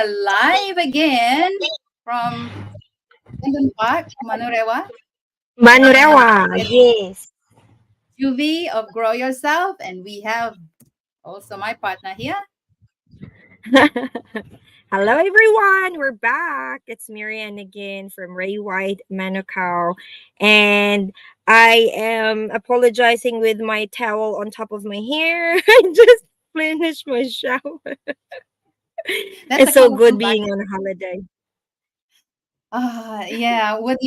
are live again from London Park, Manurewa, and Manurewa, yes. Juvie of Grow Yourself, and we have also my partner here. Hello, everyone. We're back. It's Marianne again from Ray White, Manukau. And I am apologizing with my towel on top of my hair. I just finished my shower. That's a It's so good colorful back. being on holiday. Yeah, with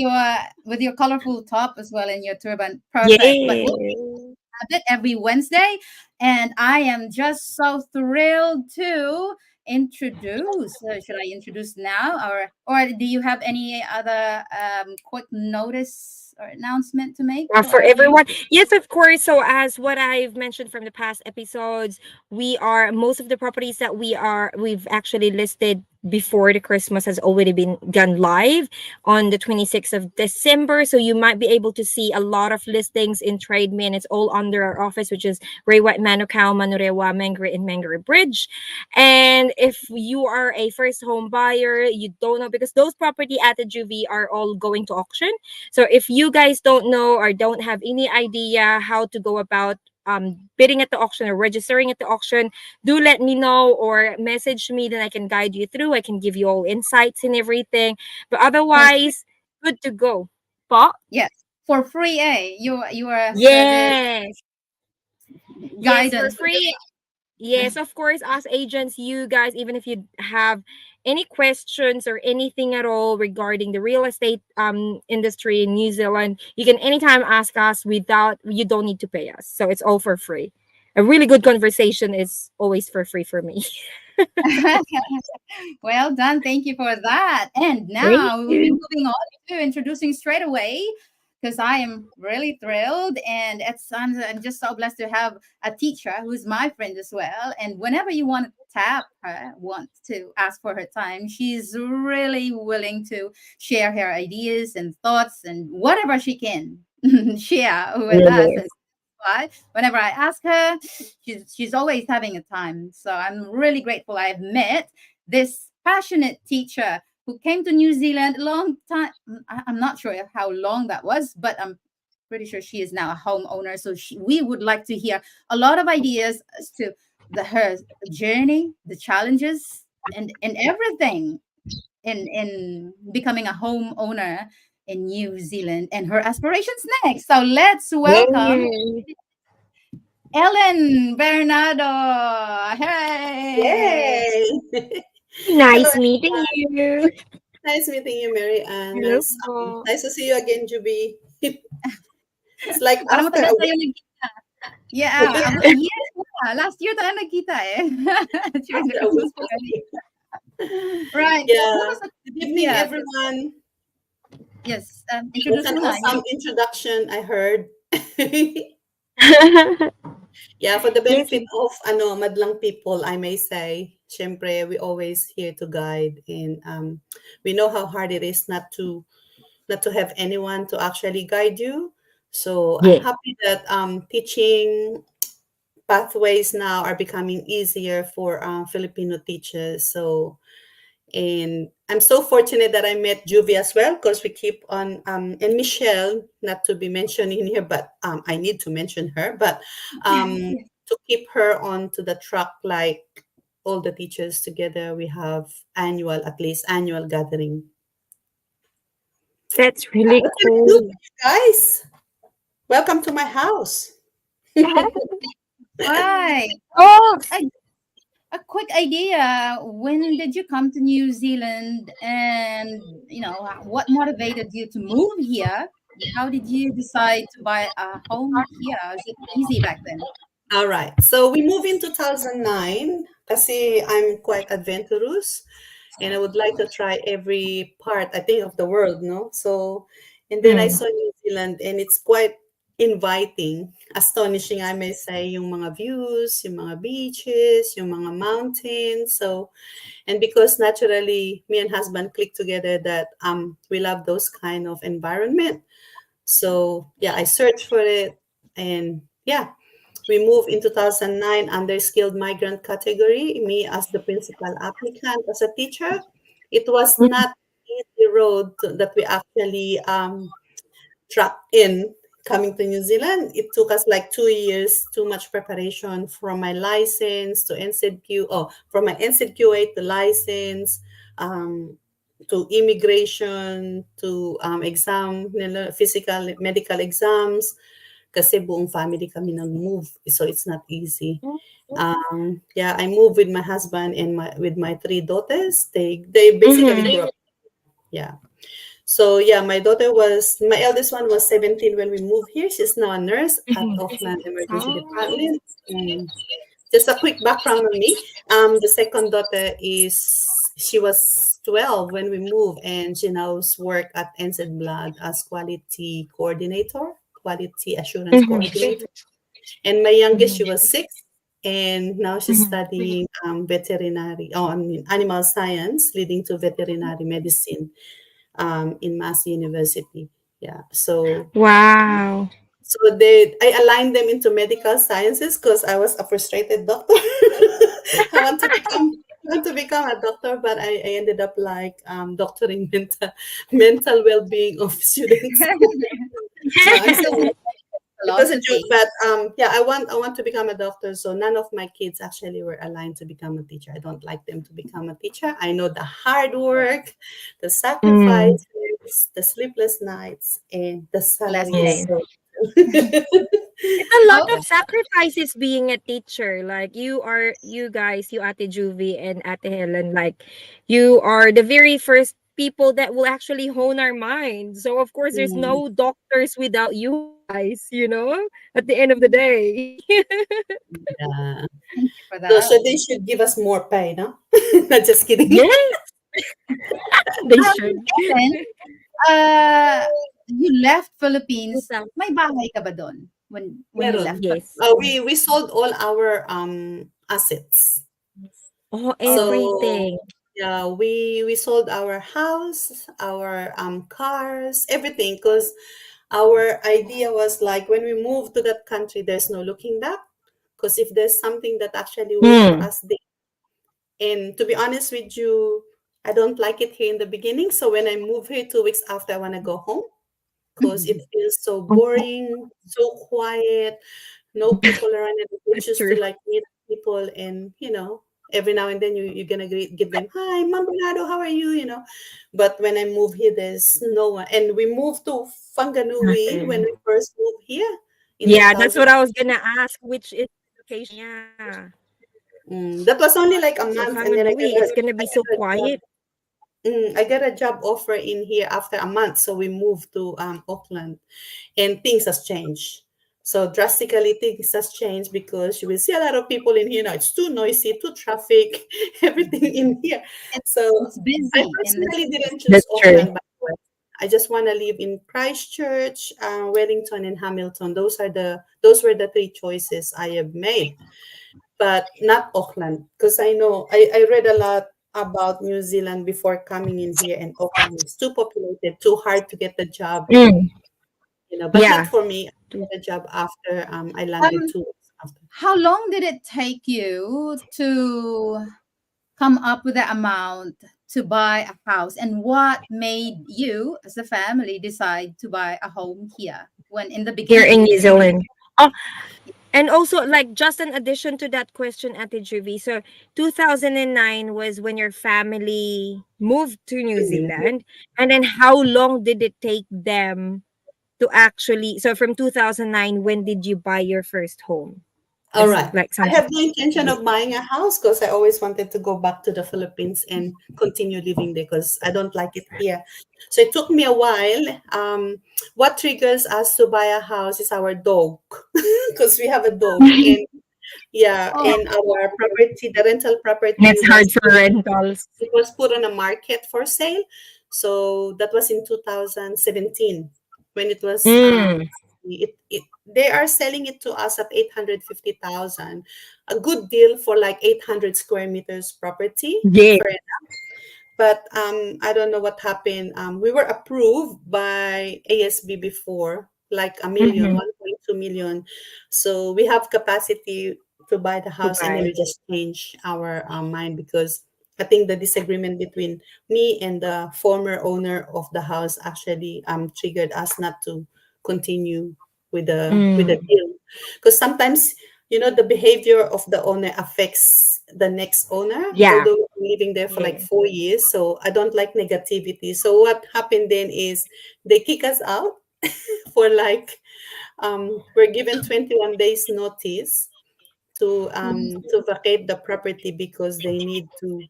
your colorful top as well and your turban, perfect. But we Yeah. have it every Wednesday, and I am just so thrilled to introduce. Should I introduce now, or do you have any other quick notice or announcement to make to For our viewers? everyone, yes, of course. So as what I've mentioned from the past episodes, we are most of the properties that we've actually listed before the Christmas has already been gone live on the 26th of December. So you might be able to see a lot of listings in Trade Me, and it's all under our office, which is Ray White, Manukau, Manurewa, Mangere, and Mangere Bridge. And if you are a first home buyer, you don't know, because those property at the Juvie are all going to auction. So if you guys don't know or don't have any idea how to go about bidding at the auction or registering at the auction, do let me know or message me. Then I can guide you through. I can give you all insights and everything. But For otherwise, good to go. But yes, for free. You are service yes, yes, for guidance. free. Yes, of course, as agents, you guys, even if you have any questions or anything at all regarding the real estate industry in New Zealand, you can anytime ask us without, you don't need to pay us. So it's all for free. A really good conversation is always for free for me. Well done. Thank you for that. And Thank now we'll be you. moving on to introducing straight away because I am really thrilled and I'm just so blessed to have a teacher who's my friend as well. And whenever you want to tap her, want to ask for her time, she's really willing to share her ideas and thoughts and whatever she can share with us. Yes. Why? Whenever I ask her, she's always having a time. So I'm really grateful I've met this passionate teacher who came to New Zealand a long time. I'm not sure how long that was, but I'm pretty sure she is now a homeowner. So we would like to hear a lot of ideas as to her journey, the challenges, and everything in becoming a homeowner in New Zealand and her aspirations next. So let's welcome Yay. Ellen Bernardo. Hey. Yay! Hello, Nice meeting you. nice meeting you, Mary Ann. Hello Nice, po. nice to see you again, Juby. It's like Parang after a matagal tayo week. nagkita. Yeah, a year na. Last year tayo nagkita eh. During the After a Christmas week. party. Right. What Yeah. was the Good evening, yeah, everyone. yes, That's introduce an mo na. awesome introduction, I heard. Yeah, for the Yes. benefit of madlang people, I may say, syempre, we always here to guide, and we know how hard it is not to have anyone to actually guide you. So I'm Yes. happy that teaching pathways now are becoming easier for Filipino teachers. So, and I'm so fortunate that I met Juvie as well, because we keep on, and Michelle, not to be mentioned in here, but I need to mention her, but to keep her on to the track, like all the teachers together, we have at least annual gathering. That's really What can I do for cool. you guys? Welcome to my house. Right. Oh, A, a quick idea. When did you come to New Zealand and what motivated you to move here? How did you decide to buy a home here? Is it easy back then? All right. So we moved in 2009 kasi I'm quite adventurous and I would like to try every part, I think, of the world, no? So, and then I mm, saw New Zealand and it's quite inviting, astonishing, I may say, yung mga views, yung mga beaches, yung mga mountains. So, and because naturally me and husband click together that we love those kind of environment. So, yeah, I searched for it and yeah, We moved in 2009 under skilled migrant category, me as the principal applicant as a teacher. It was Mhm. not easy road that we actually trapped in coming to New Zealand. It took us like 2 years, too much preparation from my license to NZQ, from my NZQA to license, um, to immigration, to exam, physical, medical exams. Kasi buong family kami nag-move, so it's not easy. Yeah, I moved with my husband and with my three daughters. They basically Mhm. grew up. Yeah. So yeah, my eldest one was 17 when we moved here. She's now a nurse at Mhm. Auckland Emergency Oh. Department. And just a quick background on me. The second daughter she was 12 when we moved, and she now works at NZ Blood as quality assurance Mhm. coordinator. And my youngest, she Mhm. was 6, and now she's Mhm. studying animal science, leading to veterinary medicine in Mass University. Yeah. Wow. So I aligned them into medical sciences because I was a frustrated doctor. I want to become a doctor, but I ended up like doctoring mental well-being of students. No, I'm still it was a joke, Philosophy. but yeah, I want to become a doctor. So none of my kids actually were aligned to become a teacher. I don't like them to become a teacher. I know the hard work, the Mm. sacrifices, the sleepless nights, and the salary is Yeah. Blessing. so. It's a lot Oh, of sacrifices being a teacher. Like you guys, you Ate Juvie and Ate Helen, like you are the very first people that will actually hone our minds. So of course there's Mm, no doctors without you guys, at the end of the day. yeah. thank you for So, that. so they should give us more pay, no? Not just kidding. Yes, they should. Ellen, uh, you left Philippines. Without- May bahay ka ba doon when you Meron. left? yes. We sold all our assets. Oh, So everything. yeah, we sold our house, our cars, everything, because our idea was like when we move to that country, there's no looking back. Because if there's something that actually wait for Mm. us there, and to be honest with you, I don't like it here in the beginning. So when I move here 2 weeks after, I want to go home because it feels so Oh, boring, so quiet, no people around, and you that's choose true. to like meet people, and every now and then you're gonna give them hi, Ma'am Bernardo, how are you, but when I move here there's no one, and we moved to Whanganui when Nothing. we first moved here in Yeah, that's 2000. what I was gonna ask. Which is the location? Yeah. That was only like a So month, and then Fanganui, it's gonna be so I got a job. quiet. I got a job offer in here after a month, so we moved to Auckland, and things has changed. So drastically, things has changed because you will see a lot of people in here now. It's too noisy, too traffic, everything in here. It's, So it's I busy in the personally didn't choose That's true. Auckland, but I just want to live in Christchurch, Wellington, and Hamilton. Those were the three choices I have made, but not Auckland, because I know I read a lot about New Zealand before coming in here, and Auckland is too populated, too hard to get the job, Mm, but not yeah. for me. I got a job after I landed um 2 weeks after. how long did it take you to come up with the amount to buy a house, and what made you as a family decide to buy a home here when in the Here in beginning New Zealand. Oh, and also like just an addition to that question, Ate Juvie. So 2009 was when your family moved to New Zealand, and then how long did it take them to actually? So from 2009, when did you buy your first home? All As right. like I something. have no intention of buying a house because I always wanted to go back to the Philippines and continue living there because I don't like it here. So it took me a while. What triggers us to buy a house is our dog because we have a dog. And yeah, oh and our property, the rental And property it's hard for rentals. it was put on a market for sale. So that was in 2017 when it was Mm, they are selling it to us at 850,000. A good deal for like 800 square meters property. yeah. But I don't know what happened. We were approved by ASB before. like a million, Mm-hmm. 1.2 million. So we have capacity to buy the To house, and then buy. we just change our mind because I think the disagreement between me and the former owner of the house actually triggered us not to continue with the Mm. deal. Because sometimes, the behavior of the owner affects the next owner, Yeah. although I'm living there for like Yeah. 4 years. So I don't like negativity. So what happened then is they kick us out for like we're given 21 days notice to vacate the property because they need to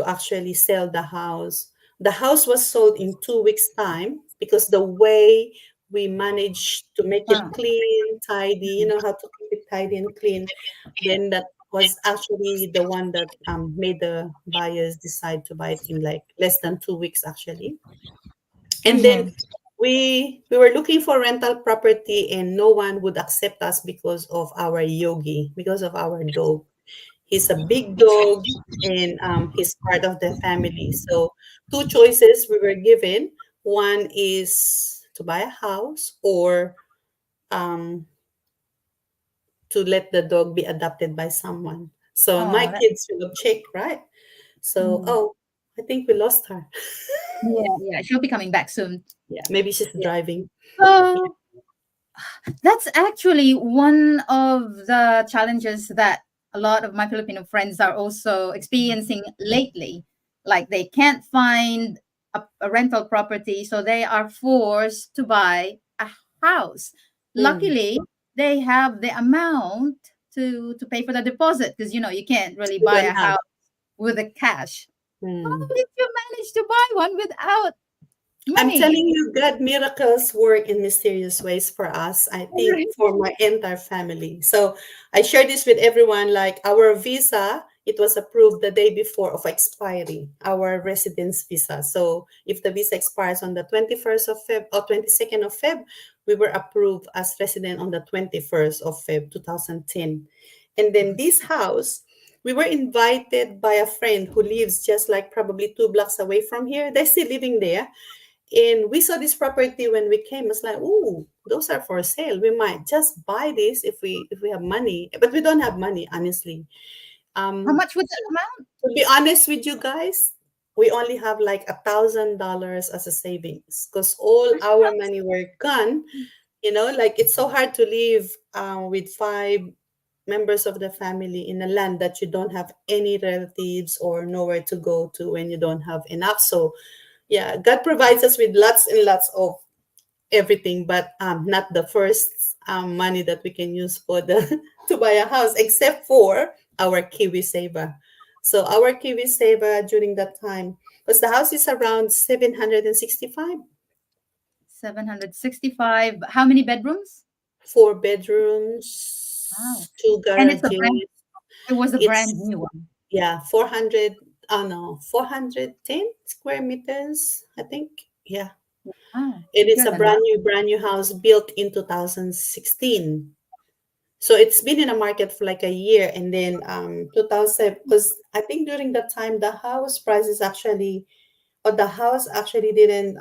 actually sell the house. The house was sold in 2 weeks' time because the way we managed to make it Wow. clean, tidy, how to keep it tidy and clean, then that was actually the one that made the buyers decide to buy it in like less than 2 weeks actually. And then Mm-hmm. we were looking for rental property and no one would accept us because of our yogi, because of our dog. He's a big dog and he's part of the family. So two choices we were given. One is to buy a house or um, to let the dog be adopted by someone. So my Oh, that. kids will check, right? So, Mm. oh, I think we lost her. Yeah, yeah. She'll be coming back soon. Yeah, maybe she's Yeah. driving. So that's actually one of the challenges that a lot of my Filipino friends are also experiencing lately. Like they can't find a rental property, so they are forced to buy a house. Mm, Luckily, they have the amount to pay for the deposit because you can't really we buy don't a have. house with the cash. How Mm. did you manage to buy one without I'm money? telling you, God miracles work in mysterious ways for us. I think for my entire family. So I share this with everyone. Like our visa, it was approved the day before of expiry, our residence visa. So if the visa expires on the 21st of Feb or 22nd of Feb, we were approved as resident on the 21st of Feb 2010. And then this house, we were invited by a friend who lives just like probably 2 blocks away from here. They're still living there, and we saw this property when we came. It's like, oh, those are for sale. We might just buy this if we have money, but we don't have money, honestly. How Um, much was that amount? to be honest with you guys, we only have like $1,000 as a savings because all our money were gone. Like it's so hard to live with five members of the family in a land that you don't have any relatives or nowhere to go to when you don't have enough. So yeah, God provides us with lots and lots of everything, but not the first money that we can use for the to buy a house, except for our Kiwi Saver. So our Kiwi Saver during that time, because the house is around 765, 765. How many bedrooms? 4 bedrooms, Wow. two And garages. it was a brand It's new one. yeah, 400. Oh no, 410 square meters, I think. Yeah, Wow, it is bigger a than mine. brand new house built in 2016. So it's been in the market for like a year, and then 2000, because I think during that time the house prices actually, or the house actually didn't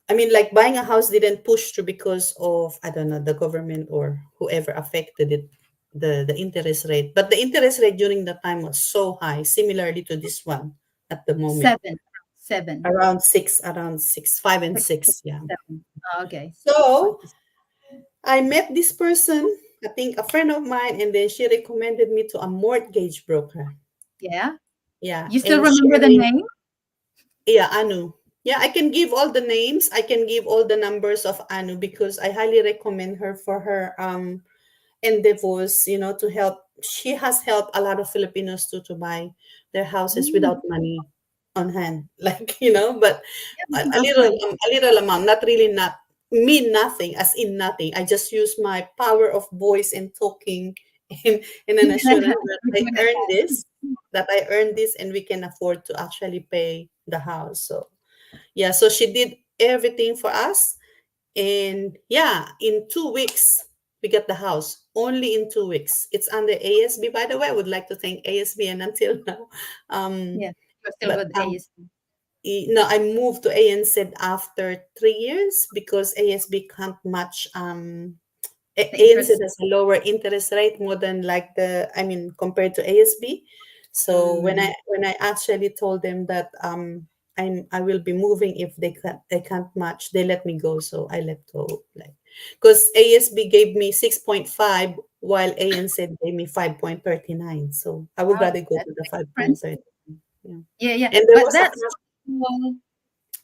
I mean, like buying a house didn't push through because of, I don't know, the government or whoever affected it, the interest rate. But the interest rate during that time was so high, similarly to this one at the moment. Seven. Seven. Around six, 5 and 6, yeah. 6, 7. Oh, okay. So 5 to 6. I met this person, I think a friend of mine, and then she recommended me to a mortgage broker. Yeah. Yeah, You still and remember the name? yeah, Anu. Yeah, I can give all the names. I can give all the numbers of Anu because I highly recommend her for her endeavors, to help. She has helped a lot of Filipinos to buy their houses Mm, without money on hand, like, but yeah, a little okay. a little amount, not really, not mean nothing, as in nothing. I just use my power of voice and talking in an assurance that We're I good at earned that. this, and we can afford to actually pay the house. So yeah, so she did everything for us, and yeah, in 2 weeks, we got the house. Only in 2 weeks. It's under ASB, by the way. I would like to thank ASB and until now. Um, Yeah. You're still but with ASP. no, I moved to ANZ after 3 years because ASB can't match. The ANZ interest. has a lower interest rate more than like I mean, compared to ASB. So Mm. when I actually told them that I will be moving if they can't match, they let me go. So I let go, like, because ASB gave me 6.5 while ANZ gave me 5.39. So I would Wow, rather go that's to the a difference. 5.39. Yeah. Yeah, yeah. And there But was a cash, well,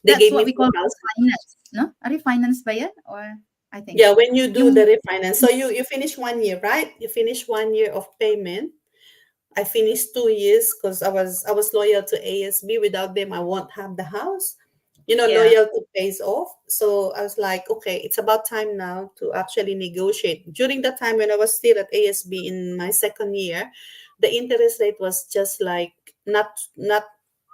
they that's gave what me we call 4,000. refinance. No? A refinance ba yan? Or I think. Yeah, when you do the Yung refinance. So you finish 1 year, right? You finish 1 year of payment. I finished 2 years because I was loyal to ASB. Without them, I won't have the house. yeah. Loyalty pays off. So I was like, okay, it's about time now to actually negotiate. During the time when I was still at ASB in my second year, the interest rate was just like not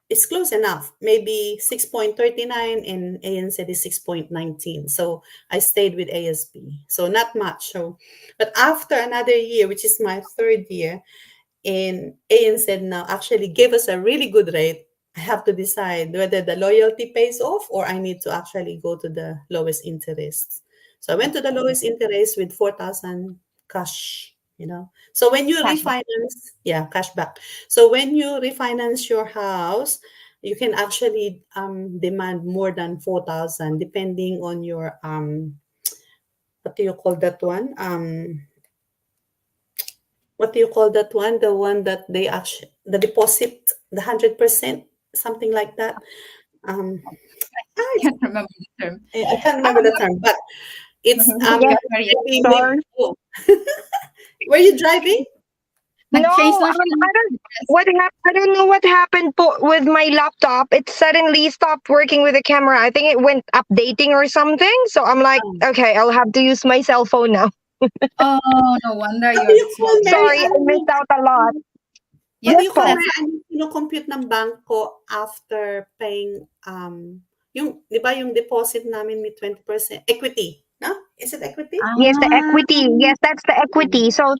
it's close enough. Maybe 6.39 and ANZ is 6.19. So I stayed with ASB. So not much. So but after another year, which is my third year, and ANZ now actually gave us a really good rate. I have to decide whether the loyalty pays off or I need to actually go to the lowest interest. So I went to the lowest interest with 4,000 cash, So when you Cashback. refinance, yeah, cash back. So when you refinance your house, you can actually demand more than 4,000 depending on your what do you call that one? What do you call that one? The one that they actually the deposit, the 100%, something like that. Um, I, Can't remember the term. I can't remember the term, but it's Yes, Very sorry. oh, were you driving? No, nag-change lang siya ng I don't. interest. I don't know what happened with my laptop. It suddenly stopped working with the camera. I think it went updating or something. So I'm like, Um, okay, I'll have to use my cell phone now. Oh, no wonder what do you're you call smoking. Mary Sorry, I Ann? missed out a lot. What do Yeah, you Yes call po. Mary that's Ann? Compute ng bangko after paying yung, di ba yung deposit namin may 20% equity, no? Is it equity? Yes, the ah, equity. Yes, that's the Mm. equity. So,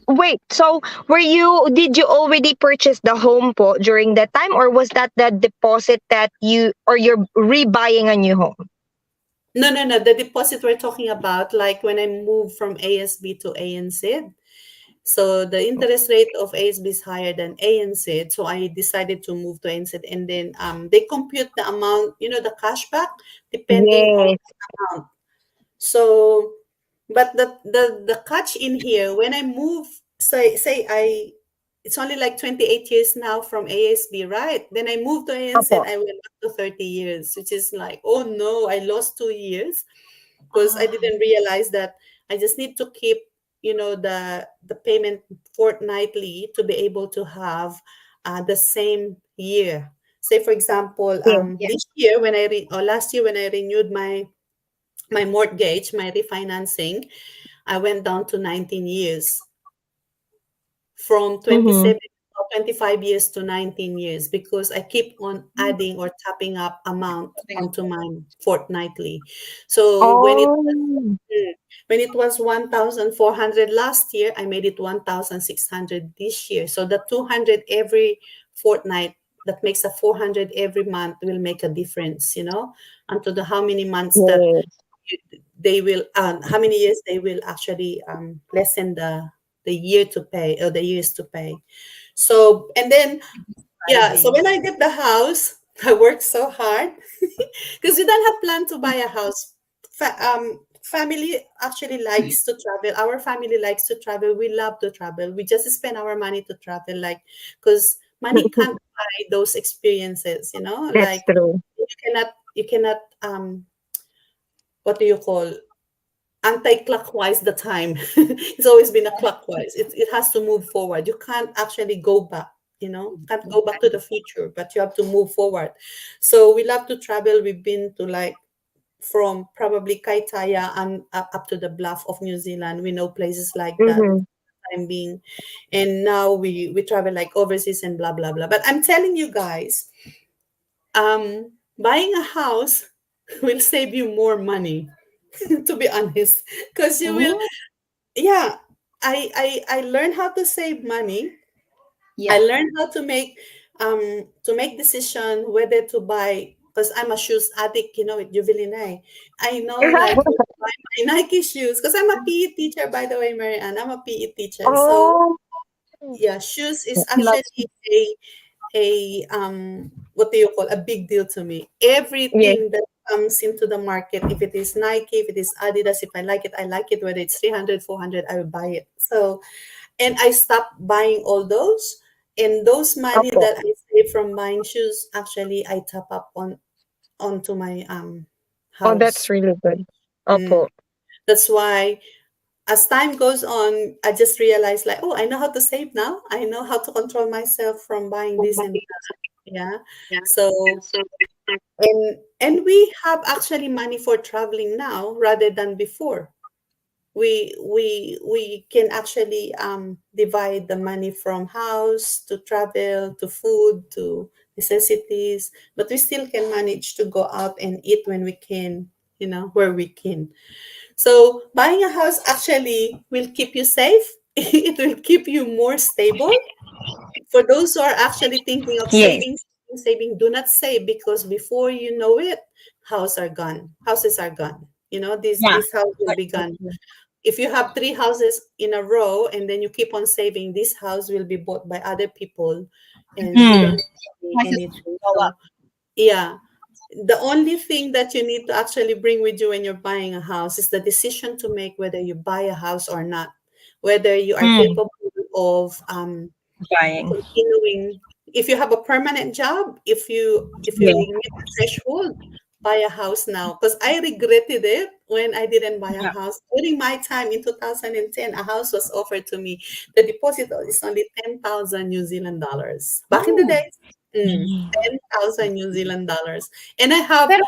wait. So, did you already purchase the home po during that time, or was that the deposit that you're rebuying a new home? No, no, no. The deposit we're talking about, like when I moved from ASB to ANZ. So the interest rate of ASB is higher than ANZ. So I decided to move to ANZ, and then they compute the amount, the cashback, depending on Yes. the amount. So, but the catch in here, when I move, say it's only like 28 years now from ASB, right? Then I moved to ANZ, Opo. I went up to 30 years, which is like, oh no, I lost 2 years because I ah, didn't realize that I just need to keep, the payment fortnightly to be able to have the same year. Say for example, Yes. yeah. this year when or last year when I renewed my mortgage, my refinancing, I went down to 19 years from Mm-hmm. 27 or 25 years to 19 years because I keep on adding or topping up amount Something like onto my fortnightly. So Oh. when it was 1,400 last year, I made it 1,600 this year. So the 200 every fortnight, that makes a 400 every month will make a difference, unto the how many months that Yes. they will how many years they will actually lessen the year to pay or the years to pay. So and then yeah, so driving. when I get the house, I worked so hard because we don't have plan to buy a house. Family actually likes to travel. Our family likes to travel. We love to travel. We just spend our money to travel, like, because money can't buy those experiences. That's Like true. you cannot what do you call, anti-clockwise the time. It's always been a clockwise. It has to move forward. You can't actually go back, can't go back to the future, but you have to move forward. So we love to travel. We've been to like from probably Kaitaya and up to the Bluff of New Zealand. We know places like that Mm-hmm. time being. And now we travel like overseas and blah blah blah. But I'm telling you guys, buying a house will save you more money, to be honest, because you will. Oh, Yeah, I learned how to save money. I yeah. learned how to make to make decision whether to buy, because I'm a shoes addict, with Juveline. I know, like, to buy my Nike shoes, because I'm a PE teacher, by the way, Marianne. I'm a PE teacher. So Oh, yeah, shoes is She loves actually a what do you call, a big deal to me. yes. Everything that comes into the market, if it is Nike, if it is Adidas, if I like it, I like it. Whether it's 300, 400, I will buy it. So, and I stopped buying all those. And those money Opo. that I save from buying shoes, actually I top up onto my Oh, that's house. really good. Mm. Opo. That's why as time goes on, I just realized, like, oh, I know how to save now. I know how to control myself from buying this and that. Yeah. So and we have actually money for traveling now rather than before. We can actually divide the money from house to travel to food to necessities, but we still can manage to go out and eat when we can, where we can. So buying a house actually will keep you safe. It will keep you more stable. For those who are actually thinking of Yes. saving, do not save, because before you know it, houses are gone. This Yeah. this house will That's be so gone. true. If you have three houses in a row and then you keep on saving, this house will be bought by other people, and you Mm. don't pay prices anything. go up. So yeah, the only thing that you need to actually bring with you when you're buying a house is the decision to make whether you buy a house or not, whether you are Mm. capable of Buying. continuing. If you have a permanent job, if you Yeah. meet the threshold, buy a house now, because I regretted it when I didn't buy a Yeah. house. During my time in 2010, a house was offered to me. The deposit is only 10,000 New Zealand dollars back in the Oh, days. Mm. 10,000 New Zealand dollars, and I have pero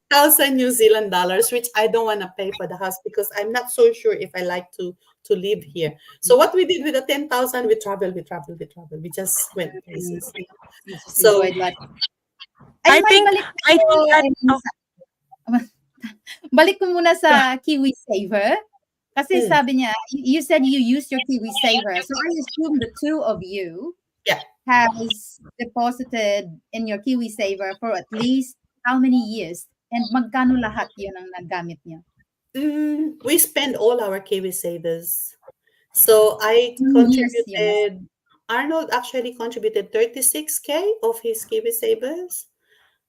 10,000 New Zealand dollars, which I don't want to pay for the house because I'm not so sure if I like to live here. So what we did with the 10,000, we traveled, we traveled, we traveled. We just went mm, places. you just So enjoyed life. Ay, I may think balik I ko think that in oh sa balik ko muna yeah. sa Kiwi Saver. Kasi mm, sabi niya, you said you used your Kiwi Saver. So I assume the two of you yeah, has deposited in your Kiwi Saver for at least how many years? And magkano lahat yun ang nagamit niyo? we spend all our Kiwi savers. So I Years yun. contributed. Arnold actually contributed 36K of his Kiwi savers,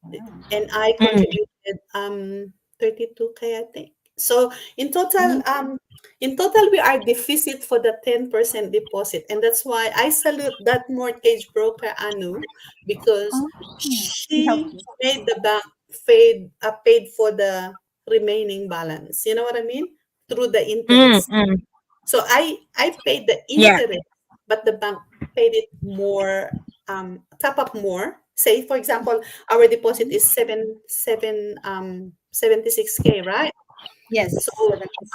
Wow. and I Mm. contributed 32K, I think. So Mm. in total we are deficit for the 10% deposit, and that's why I salute that mortgage broker Anu, because Oh, he helped she you. made the bank paid for the remaining balance. You know what I mean? Through the Mm. interest. Mm. So I paid the Yeah. interest, but the bank paid it more, top up more. Say for example, our deposit Mhm. is 76K, right? So Yes,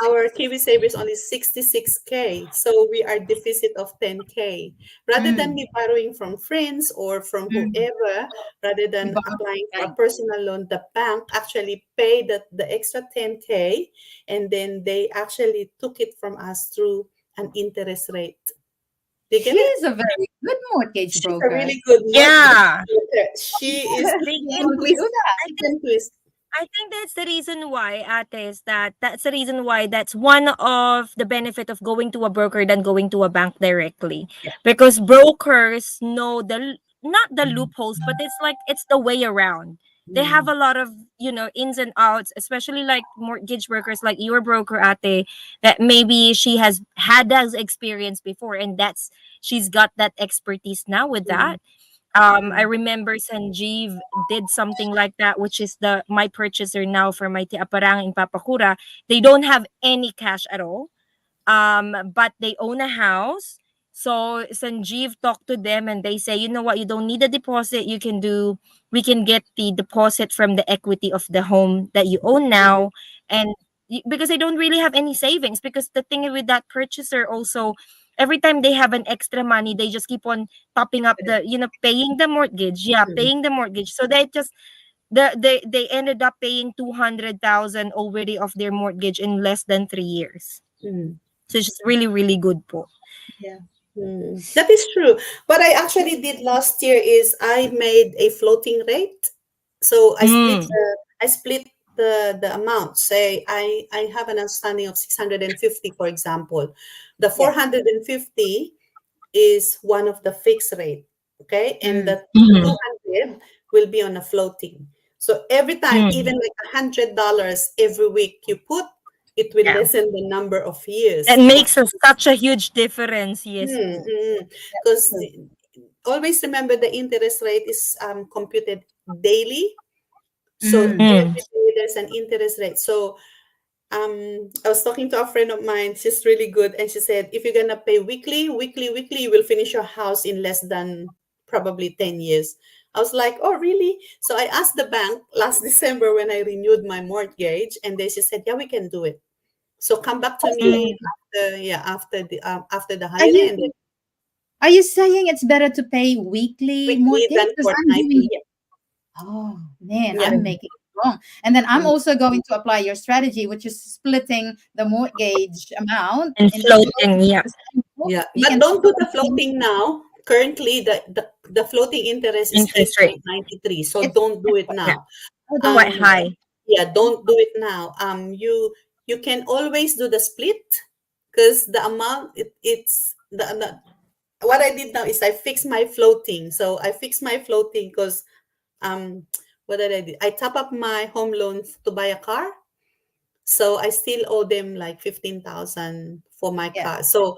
our 76. Kiwi Saver is only 66K. So we are deficit of 10K. Rather than Mm. me borrowing from friends or from Mm. whoever, rather You than borrowed applying for a bank. personal loan, the bank actually paid the extra 10K, and then they actually took it from us through an interest rate. Do you get it? She's a very good mortgage She's a broker. really good mortgage Yeah. broker. She is They Be can able different to twist, do that. I think different twist. I think that's the reason why, Ate, is that's the reason why that's one of the benefit of going to a broker than going to a bank directly. Yeah. Because brokers know not the loopholes, but it's like it's the way around. They have Mm. a lot of, ins and outs, especially like mortgage brokers like your broker, Ate, that maybe she has had that experience before, and she's got that expertise now with Mm, that. I Mm. remember Sanjeev did something like that, which is the my purchaser now for my tiaparang in Papakura. They don't have any cash at all, but they own a house. So Sanjeev talked to them and they say, you know what, you don't need a deposit. We can get the deposit from the equity of the home that you own mm, now. And because they don't really have any savings, because the thing with that purchaser also, every time they have an extra money, they just keep on topping up paying the mortgage. Yeah, mm, paying the mortgage. So they ended up paying 200,000 already of their mortgage in less than 3 years. mm. So it's just really, really good po. Yeah. That is true. What I actually did last year is I made a floating rate. So Mm. I split the amount. Say I have an outstanding of 650, for example. The Yes. 450 is one of the fixed rate. Okay. And Mm. the Mm. 200 will be on a floating. So every time, Mm. even like $100 every week you put, it will Yeah. lessen the number of years That of. makes such a huge difference. Yes, po. Because always remember the interest rate is computed daily. So Mm. Mm. every day there's an interest rate. So I was talking to a friend of mine. She's really good, and she said if you're gonna pay weekly, you will finish your house in less than probably 10 years. I was like, oh really? So I asked the bank last December when I renewed my mortgage, and they she said, yeah, we can do it. So come back to me Mm. after the Are holiday, and then you are you saying it's better to pay weekly weekly mortgage? than Because I'm doing fortnightly. it. Oh man, Yeah. I'm making it wrong. And then I'm Mm. also going to apply your strategy, which is splitting the mortgage amount And into floating. floating. Yeah. Yeah, You but can don't put do the monthly. floating now. Currently, the floating interest is Interest rate. 8.93. So It's don't do it's it quite, Yeah. now. oh, don't Quite do it. Um, high. yeah, don't do it now. You can always do the split because the amount it's the what I did now is I fixed my floating. So I fixed my floating because um what did I do? I top up my home loan to buy a car. So I still owe them like 15,000 for my Yeah. car. So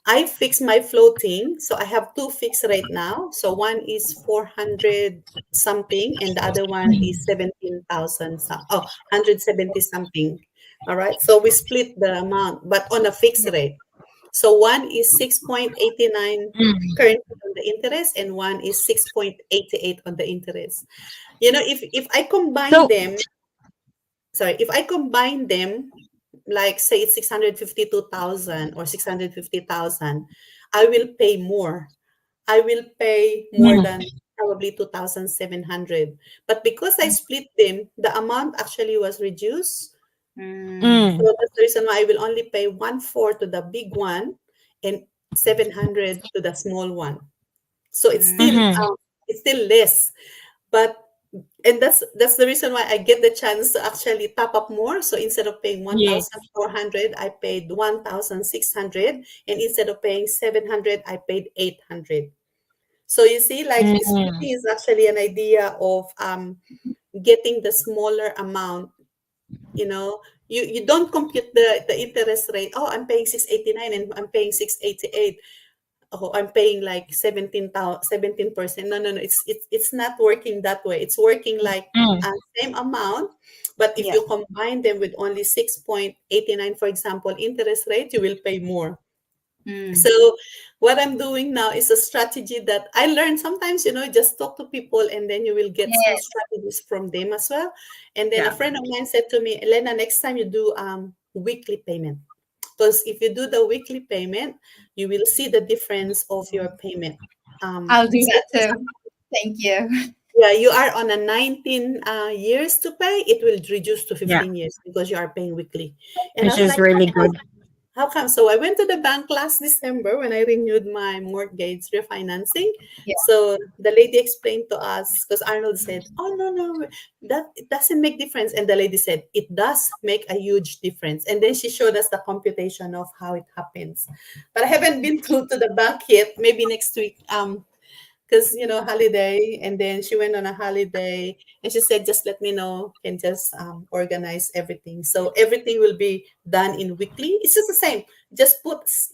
I fix my floating. So I have two fixed right now. So one is 400 something and the other one is 17,000 170 something. All right. So we split the amount, but on a fixed rate. So one is 6.89 Mm. currently on the interest and one is 6.88 on the interest. If I combine So, them, sorry, if I combine them, like say it's 652,000 or 650,000, I will pay more. I will pay more mm. than probably 2,700. But because I split them, the amount actually was reduced. Mm, So Mm. that's the reason why I will only pay 1/4 to the big one and 700 to the small one. So Mm-hmm. it's still less. But and that's the reason why I get the chance to actually top up more. So instead of paying Yes. 1,400, I paid 1,600, and instead of paying 700, I paid 800. So you see, like Mm. splitting is actually an idea of getting the smaller amount. You don't compute the interest rate. Oh, I'm paying 689 and I'm paying 688. Oh, I'm paying like 17%. No, no, no. It's not working that way. It's working like Mm. same amount, but if yeah. you combine them with only 6.89, for example, interest rate, you will pay more. Mm, So what I'm doing now is a strategy that I learned. Sometimes, just talk to people and then you will get some yes. strategies from them as well. And then a Yeah. friend of mine said to me, Elena, next time you do weekly payment. Because if you do the weekly payment, you will see the difference of your payment. I'll do Say, that for too. example, Thank you. yeah, you are on a 19 years to pay, it will reduce to Yeah. 15 years because you are paying weekly. And I Which was is like, really how good. how come? So I went to the bank last December when I renewed my mortgage refinancing. Yeah. So the lady explained to us because Arnold said, "Oh no, no, that it doesn't make difference." And the lady said, "It does make a huge difference." And then she showed us the computation of how it happens. But I haven't been to the bank yet. Maybe next week. Because holiday, and then she went on a holiday and she said just let me know and just organize everything, so everything will be done in weekly. It's just the same, just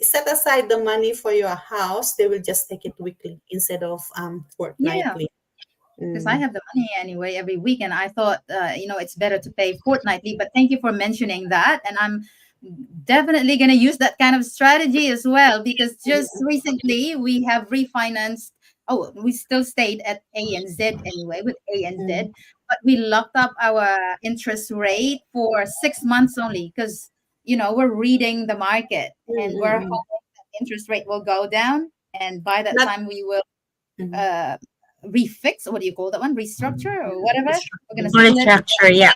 set aside the money for your house. They will just take it weekly instead of Yeah. fortnightly. Because I Mm. have the money anyway every week, and I thought, it's better to pay fortnightly. But thank you for mentioning that, and I'm definitely going to use that kind of strategy as well. Because just recently we have refinanced. Oh, we still stayed at A and Z anyway with A and Mm. Z, but we locked up our interest rate for 6 months only because we're reading the market Mm, and we're mm, mm. hoping that interest rate will go down, and by that Not time we will mm, uh refix, what do you call that one, restructure or whatever, we're gonna mm. split. Restructure. Yeah.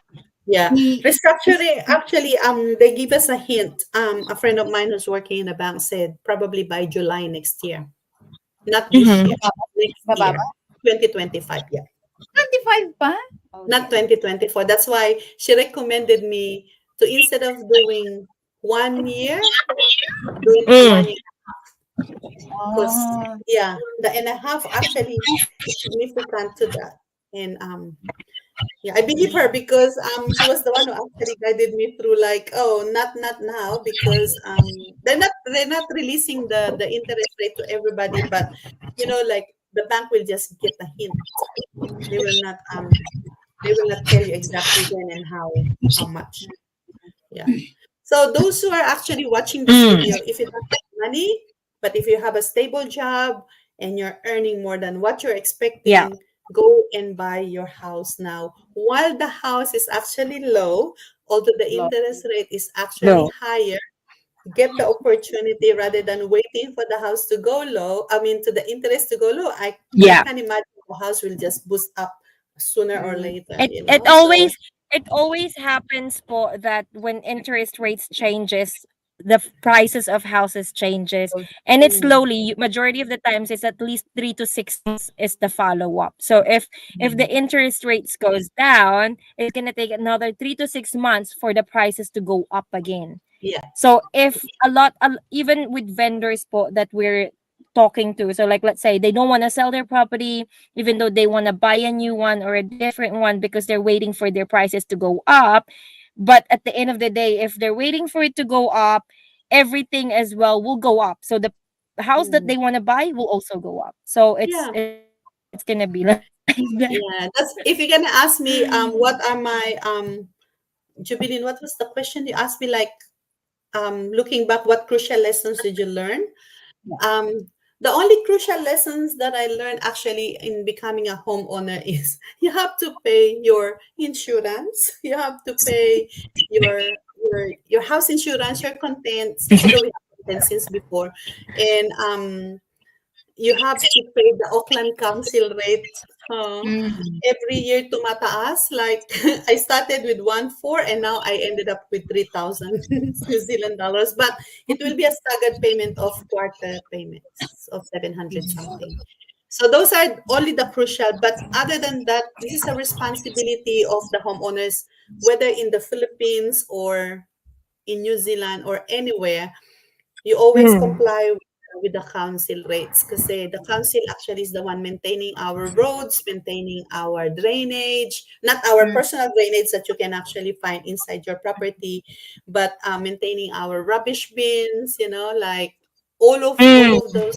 Yeah. He, he's, Restructuring, actually, they give us a hint. A friend of mine who's working in a bank said probably by July next year. Not this Mm-hmm. year, next bababa. year. 2025, yeah. 25 pa? Oh Not dear. 2024. That's why she recommended me to, instead of doing 1 year, do it Mm. 1 year. Because Oh, yeah, the and a half actually is significant to that. And yeah, I believe her because she was the one who actually guided me through, like, oh, not now, because they're not releasing the interest rate to everybody, but like, the bank will just get a hint. They will not tell you exactly when and how much. Yeah. So those who are actually watching this Mm. video, if you don't have money, but if you have a stable job and you're earning more than what you're Yeah. expecting, go and buy your house now. While the house is actually low, although the Lord. interest rate is actually No. higher, get the opportunity rather than waiting for the house to go low. I mean, to the interest to go low. I Yeah. can imagine the house will just boost up sooner or Mm, later, It you it know. So always it always happens po that when interest rates changes, the prices of houses changes, and it's mm, slowly. Majority of the times, it's at least 3 to 6 months is the follow up. So if the mm, interest rates goes down, it's gonna take another 3 to 6 months for the prices to go up again. yeah. So if even with vendors po that we're talking to, so like let's say they don't want to sell their property, even though they want to buy a new one or a different one because they're waiting for their prices to go up. But at the end of the day, if they're waiting for it to go up, everything as well will go up. So the house that Mm. they want to buy will also go up. So Yeah, it's gonna be like that. yeah. That's, if you're gonna ask me, what are my Jubilin, what was the question you asked me? Like, looking back, what crucial lessons did you learn? yeah. Um, the only crucial lessons that I learned actually in becoming a homeowner is you have to pay your insurance, you have to pay your house insurance, your contents, although we have contents since before, and you have to pay the Auckland Council rate. Mm, Every year tumataas. Like, I started with 1.4 and now I ended up with 3,000 New Zealand dollars. But it will be a staggered payment of quarter payments of 700 something. So those are only the crucial. But other than that, this is a responsibility of the homeowners, whether in the Philippines or in New Zealand or anywhere. You always Mm, comply with the council rates, because the council actually is the one maintaining our roads, maintaining our drainage, not our mm, personal drainage that you can actually find inside your property, but maintaining our rubbish bins, like all of mm. those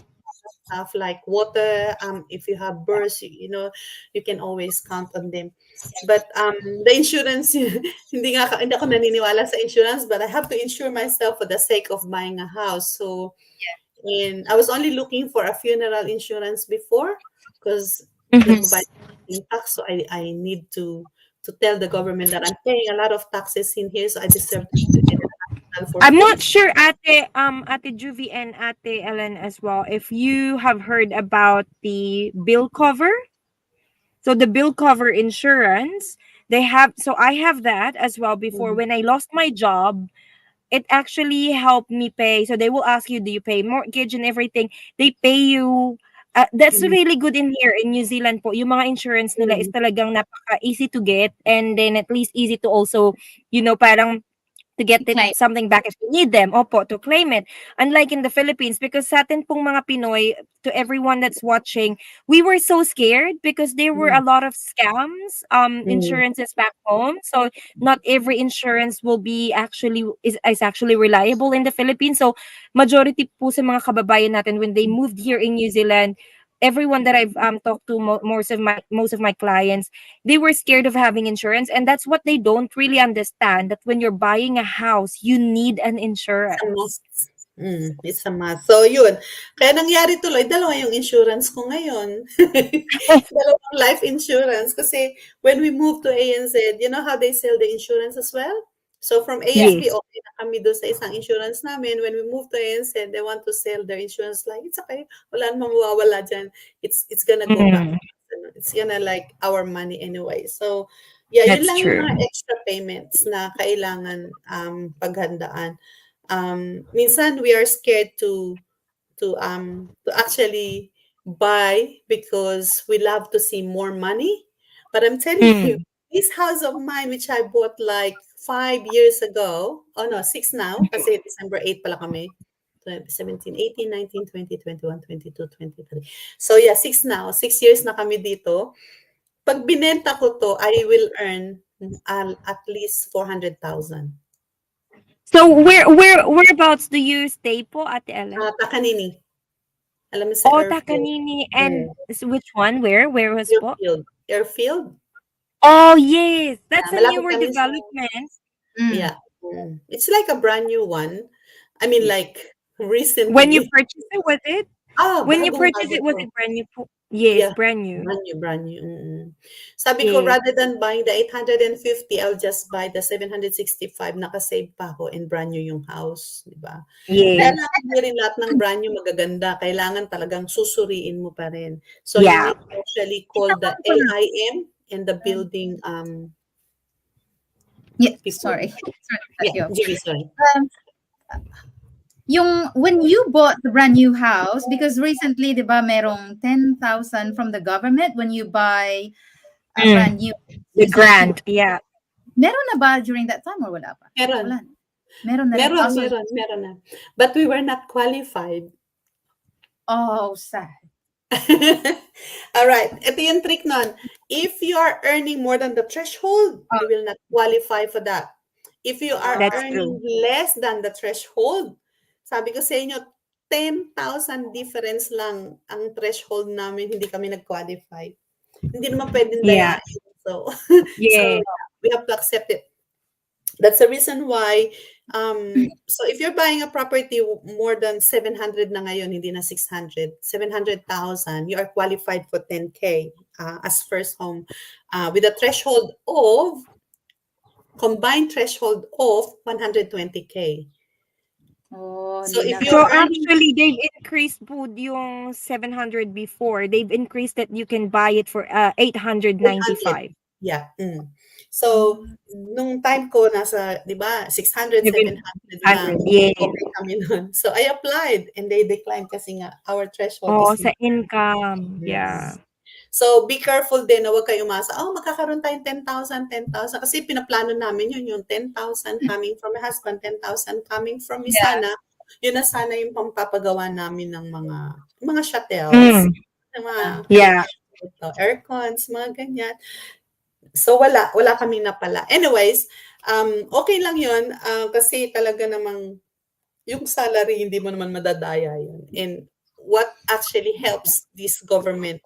stuff, like water. If you have bursts, you can always count on them. But the insurance, hindi ako naniniwala sa insurance, but I have to insure myself for the sake of buying a house. So, and I was only looking for a funeral insurance before, because Mhm. nagbabayad ng tax, so I need to tell the government that I'm paying a lot of taxes in here, so I deserve to get a hospital for I'm free. not sure, Ate Juvie and Ate Ellen as well, if you have heard about the bill cover. So the bill cover insurance, they have. So I have that as well before. Mhm. When I lost my job, it actually helped me pay. So they will ask you, do you pay mortgage and everything? They pay you. That's Mhm. really good in here in New Zealand po. Yung mga insurance nila is Mhm. talagang napaka easy to get, and then at least easy to also, parang to get it claim. something back if you need them. Opo, to claim it. Unlike in the Philippines, because sa atin pong mga Pinoy, to everyone that's watching, we were so scared because there were a Mhm. lot of scams, Mhm. insurances back home. So not every insurance will be actually is actually reliable in the Philippines. So majority po sa mga kababayan natin when they moved here in New Zealand, everyone that I've talked to, most of my clients, they were scared of having insurance, and that's what they don't really understand, that when you're buying a house you need an It's a insurance. must. It's a must. So, yun. Kaya nangyari tuloy, dalawa yung insurance ko ngayon. Dalawang life insurance. Kasi when we moved to ANZ, you know how they sell the insurance as well? So, from ASP, Yes. okay na kami doon sa isang insurance namin. When we moved to ANZ, they want to sell their insurance, like, it's okay. Wala namang mawawala dyan. It's gonna go back. Mm. It's gonna, like, our money anyway. So, Yeah, yun That's lang yung true. mga extra payments na kailangan paghandaan. Minsan we are scared to actually buy because we love to see more money. But I'm telling you, Mm. this house of mine, which I bought like 5 years ago, oh no, six now, kasi December 8 pala kami. 17, 18, 19, 20, 21, 22, 23. So yeah, six now. 6 years na kami dito. Pag binenta ko to, I will earn at least 400,000. So whereabouts do you stay po, Ate Ellen? Takanini. Alam mo sa Oh, airfield. Takanini. Mm. And which one? Where was po? Airfield. Airfield? Oh, yes. That's a Malapit newer kami sa development. Mm. yeah. It's like a brand new one. I mean, like, When you recently. purchase it, was it? When you purchase Bagong-bago it, was 'to. it brand new po? Yes, Yeah, brand new. brand new, Sabi ko Yes. rather than buying the 850, I'll just buy the 765, naka-save pa ako and brand new yung house, 'di ba? Kaya Yes. lang hindi rin lahat ng brand new magaganda, kailangan talagang susuriin mo pa rin. So you Yeah. need to actually Ito call the ko lang. AIM and the building Yeah, people. sorry. Sorry to cut Yeah, you off. GB, sorry. Um, yung when you bought the brand new house, because recently, di ba, merong 10,000 from the government when you buy a brand Mm. new The using a grant. Yeah. meron na ba during that time or wala pa? Meron. Wala na. Meron na rin. Meron, Also, meron na. But we were not qualified. oh, sad. All right. Ito yung trick nun. If you are earning more than the threshold, Oh, you will not qualify for that. If you are That's earning true. less than the threshold, sabi ko sa inyo, 10,000 difference lang ang threshold namin, hindi kami nag-qualify. Hindi naman pwedeng Yeah. dayain. So, so Yeah. we have to accept it. That's the reason why, so if you're buying a property more than 700 na ngayon, hindi na 600, 700,000, you are qualified for 10K as first home with a threshold of, combined threshold of 120K. oh, So hindi if na you're So kaya. earning, actually, they've increased po yung 700 before. They've increased that you can buy it for 800, 895. yeah. So, nung time ko nasa, di ba, 600, 700 lang, 700. Yeah. okay kami nun. So, I applied and they declined kasi nga our threshold Oh, is sa income. Yeah. yes. So, be careful din na huwag kayo umasa, oh, magkakaroon tayong 10,000, 10,000. Kasi pinaplano namin yun, yung 10,000 coming from my husband, 10,000 coming from me Yeah. sana. Yun na sana yung pampapagawa namin ng mga shuttles, Mm. ng mga Yeah. aircons, mga ganyan. So wala kaming napala. Anyways, okay lang 'yun kasi talaga namang yung salary hindi mo naman madadaya 'yun. And what actually helps this government,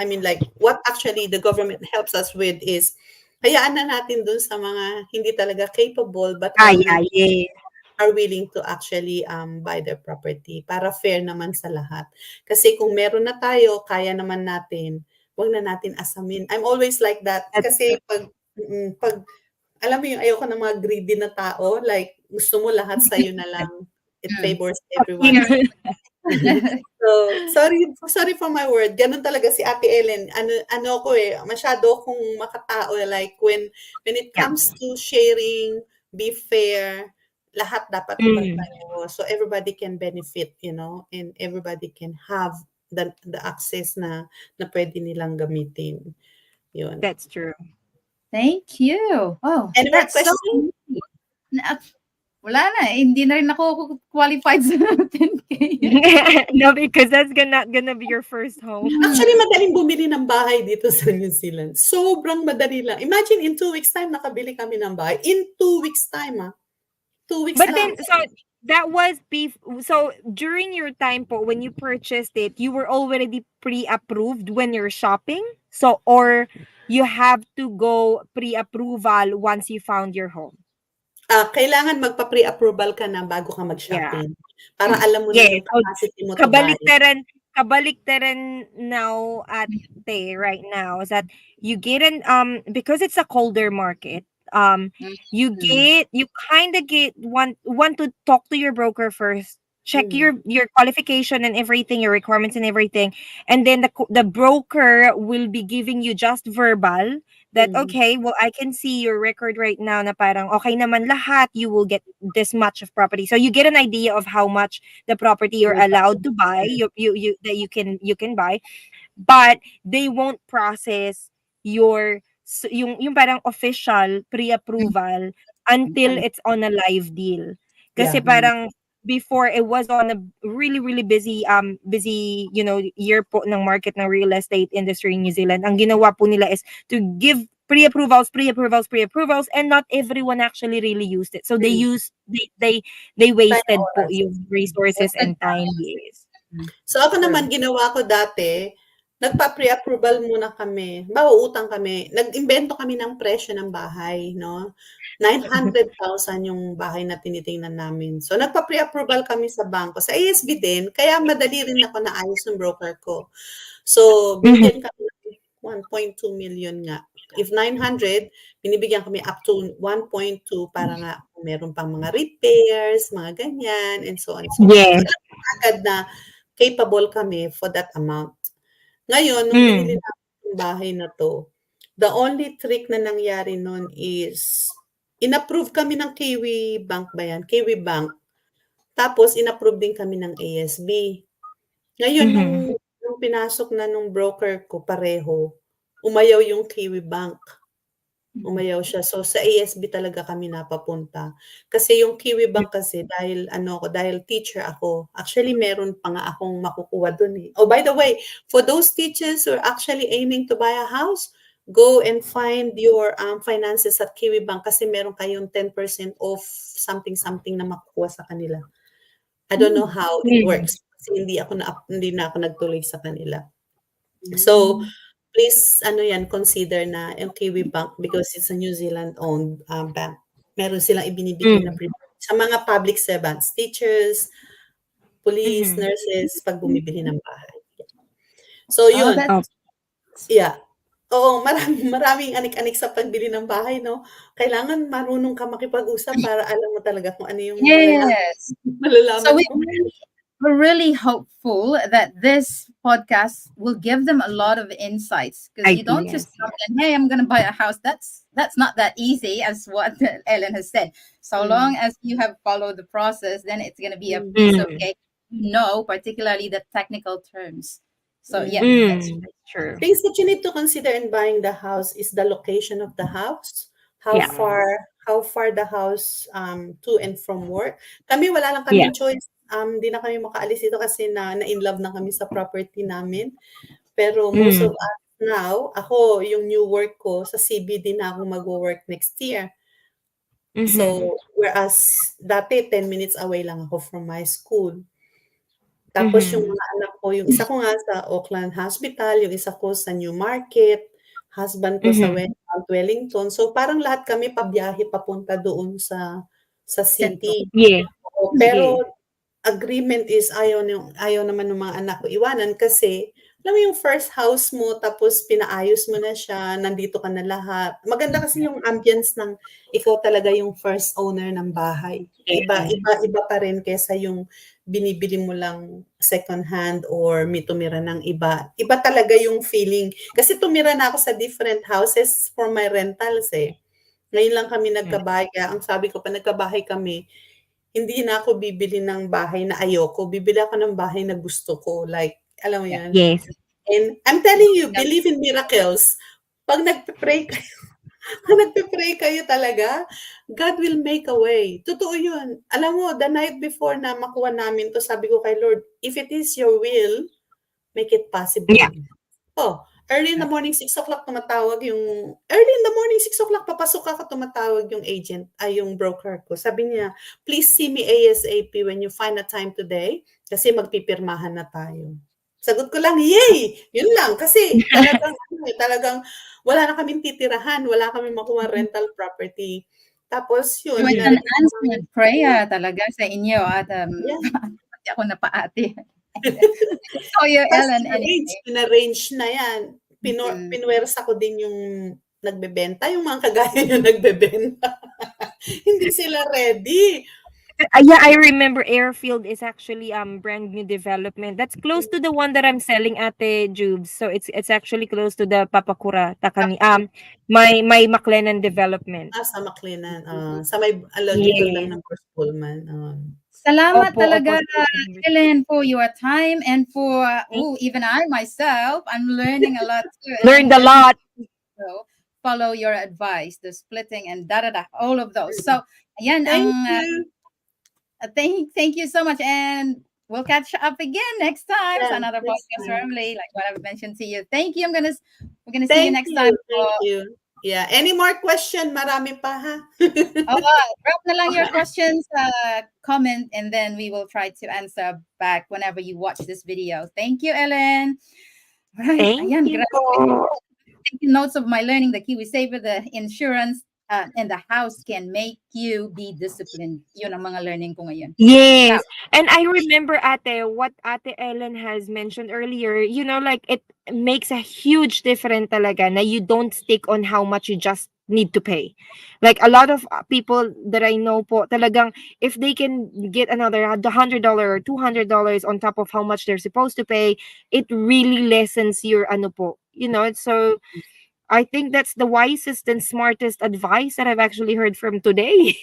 I mean like what actually the government helps us with is hayaan na natin dun sa mga hindi talaga capable but Yeah. Yeah. are willing to actually buy their property para fair naman sa lahat. Kasi kung meron na tayo, kaya naman natin, wag na natin asamin. I'm always like that. That's true. Kasi pag alam mo yung ayoko ng mga greedy na tao, like gusto mo lahat sa'yo na lang. It Mm. favors everyone. So, sorry for my word. Ganun talaga si Ate Ellen. Ano ko masyado akong makatao like when it Yeah. comes to sharing, be fair, lahat dapat Mm. pantay. So everybody can benefit, and everybody can have the access na pwede nilang gamitin. Yun. That's true. Thank you. Oh, Any more that's so questions? easy. Wala na. Hindi na rin ako qualified sa 10K. No, because that's not gonna be your first home. Actually, madaling bumili ng bahay dito sa New Zealand. Sobrang madali lang. Imagine in 2 weeks time, nakabili kami ng bahay. In 2 weeks time, 2 weeks But lang. then, so that was so during your time po when you purchased it, you were already pre-approved when you're shopping. So or you have to go pre-approval once you found your home. Kailangan magpa-pre-approval ka na bago ka Yeah. mag-shopping. Para alam mo na Yeah. yung So capacity mo to buy. kabaliktaran now at right now is that you get because it's a colder market, you kind of want to talk to your broker first check your qualification and everything, your requirements and everything, and then the broker will be giving you just verbal that okay, well, I can see your record right now na parang okay naman lahat, you will get this much of property, so you get an idea of how much the property you're allowed to buy, you that you can buy, but they won't process yung parang official pre-approval until it's on a live deal. Kasi Yeah. parang before it was on a really really busy year po ng market ng real estate industry in New Zealand. Ang ginawa po nila is to give pre-approvals, and not everyone actually really used it. So they Time wasted po oras. yung resources Wasted and time. time. Yes. So ako True. naman ginawa ko dati, nagpa-pre-approval muna kami. Mauutang kami. Nag-imbento kami ng presyo ng bahay, no? 900,000 yung bahay na tinitingnan namin. So nagpa-pre-approval kami sa bangko. Sa ASB din, kaya madali rin ako naayos ng broker ko. So binigyan kami ng 1.2 million nga. If 900, binibigyan kami up to 1.2 para nga kung meron pang mga repairs, mga ganyan, and so on and so forth. Yes. So, agad na capable kami for that amount. Ngayon, nung binili namin yung bahay na to, the only trick na nangyari nun is, inapprove kami ng Kiwi Bank ba yan? Kiwi Bank. Tapos, inapprove din kami ng ASB. Ngayon, nung pinasok na nung broker ko, pareho, umayaw yung Kiwi Bank. Umayaw siya. So, sa ASB talaga kami napapunta. Kasi yung Kiwi Bank kasi, dahil teacher ako, actually meron pa nga akong makukuha dun eh. Oh, by the way, for those teachers who are actually aiming to buy a house, go and find your finances at Kiwi Bank kasi meron kayong 10% off something na makukuha sa kanila. I don't know how it works. Kasi hindi na ako nagtuloy sa kanila. So, please, consider na yung Kiwi Bank because it's a New Zealand-owned bank. Meron silang ibinibigay na privilege sa mga public servants, teachers, police, nurses, pag bumibili ng bahay. So, yun. Yeah. Oo, maraming anik-anik sa pagbili ng bahay, no? Kailangan marunong ka makipag-usap para alam mo talaga kung ano yung Yes. malalaman So mo. we're really hopeful that this podcast will give them a lot of insights, because you don't just come and, hey, I'm going to buy a house. That's not that easy, as what Ellen has said. So long as you have followed the process, then it's going to be a piece of cake. Particularly the technical terms. So yeah, that's true. Things that you need to consider in buying the house is the location of the house, how far the house to and from work. Kami wala lang kaming choice. Di na kami makaalis dito kasi na in love na kami sa property namin. Pero most of us now, ako yung new work ko sa CBD na ako mag-work next year. So whereas dati 10 minutes away lang ako from my school. Tapos yung mga anak ko, yung isa ko nga sa Auckland Hospital, yung isa ko sa Newmarket, husband ko sa Wellington. So parang lahat kami pabiyahe papunta doon sa city. Pero agreement is ayaw naman ng mga anak ko iwanan kasi alam mo yung first house mo tapos pinaayos mo na siya, nandito ka na lahat. Maganda kasi yung ambience ng ikaw talaga yung first owner ng bahay. Iba pa rin kaysa yung binibili mo lang second hand or may tumira ng iba. Iba talaga yung feeling. Kasi tumira na ako sa different houses for my rentals eh. Ngayon lang kami nagkabahay. Kaya ang sabi ko pa nagkabahay kami, hindi na ako bibili ng bahay na ayoko. Bibili ako ng bahay na gusto ko. Like, alam mo yan? Yes. And I'm telling you, believe in miracles. Pag nagpe-pray kayo talaga, God will make a way. Totoo yun. Alam mo, the night before na makuha namin to, sabi ko kay Lord, if it is your will, make it possible. Oh, early in the morning, 6 o'clock tumatawag papasok ako, tumatawag yung agent, yung broker ko. Sabi niya, please see me ASAP when you find a time today kasi magpipirmahan na tayo. Sagot ko lang, yay! Yun lang. Kasi talagang wala na kaming titirahan. Wala kaming makuha rental property. Tapos yun. So it's an answered prayer talaga sa inyo. At pati ako napaati. So you, Ellen, anyway. Pinarrange na yan. Pinwersa ko din yung nagbebenta. Yung mga kagaya yung nagbebenta. Hindi sila ready. Yeah, I remember Airfield is actually brand new development. That's close to the one that I'm selling at the Jubes. So it's actually close to the Papakura Takami my McLennan development. Sa Maclinan, sa may likod lang Yes. ng First Pullman. Salamat Opo, opo. talaga, So, I remember. Ellen, for your time and for, Thank- even I myself, I'm learning a lot too. And I'm Learned a lot. definitely so follow your advice, the splitting and da-da-da, all of those. So, ayan, Thank you. thank you so much. And we'll catch up again next time sa Yeah, another next podcast time. family, like what I've mentioned to you. Thank you. We're gonna see you Thank next you, time. thank you. Yeah, any more question? Marami pa, ha? Drop na lang your questions, comment, and then we will try to answer back whenever you watch this video. Thank you, Ellen. Right. Thank Ayan, you grabe. po. Taking notes of my learning the Kiwi Saver, the insurance, and the house can make you be disciplined. Yun ang mga learning ko ngayon. Yes. Grabe. And I remember what Ate Ellen has mentioned earlier, like it makes a huge difference talaga na you don't stick on how much you just need to pay. Like a lot of people that I know po, talagang if they can get another $100 or $200 on top of how much they're supposed to pay, it really lessens your ano po. So I think that's the wisest and smartest advice that I've actually heard from today.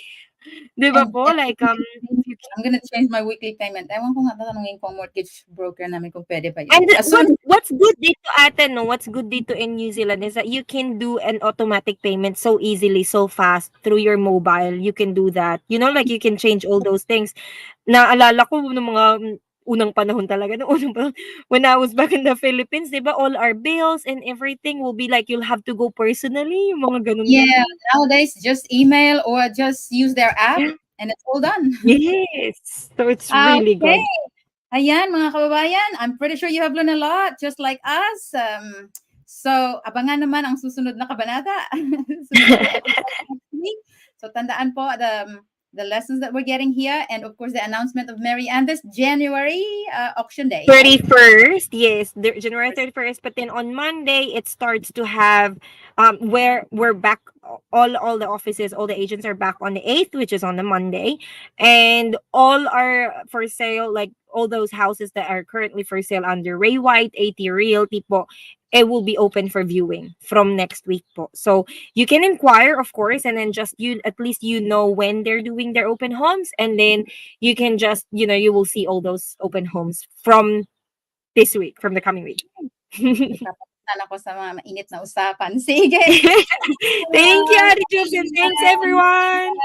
'Di ba And, po? and Like if you I'm gonna change my weekly payment. Ewan ko nga, tatanungin ko ang mortgage broker namin kung pwede ba yun. And As soon what's good dito ate, no? What's good dito in New Zealand is that you can do an automatic payment so easily, so fast through your mobile. You can do that. Like you can change all those things. Naalala ko ng mga unang panahon talaga, no unang panahon, when I was back in the Philippines, 'di ba, all our bills and everything will be like you'll have to go personally, yung mga yeah, ganun-ganun. nowadays just email or just use their app and it's all done. Yes. So it's really Okay. good. Ayan, mga kababayan, I'm pretty sure you have learned a lot, just like us. So, abangan naman ang susunod na kabanata. Susunod na episode next week. So, tandaan po the lessons that we're getting here, and of course, the announcement of Mary Ann this January auction day, right? 31st, yes, January 31st. But then on Monday, it starts to have where we're back. All the offices, all the agents are back on the 8th, which is on the Monday, and all are for sale. Like all those houses that are currently for sale under Ray White, 80 Realty po, it will be open for viewing from next week po. So you can inquire, of course, and then just you at least when they're doing their open homes, and then you can just you will see all those open homes from this week, from the coming week. Nagpapapunta ako sa mga mainit na usapan. Sige. Thank you, Ate Jobs, and thanks everyone.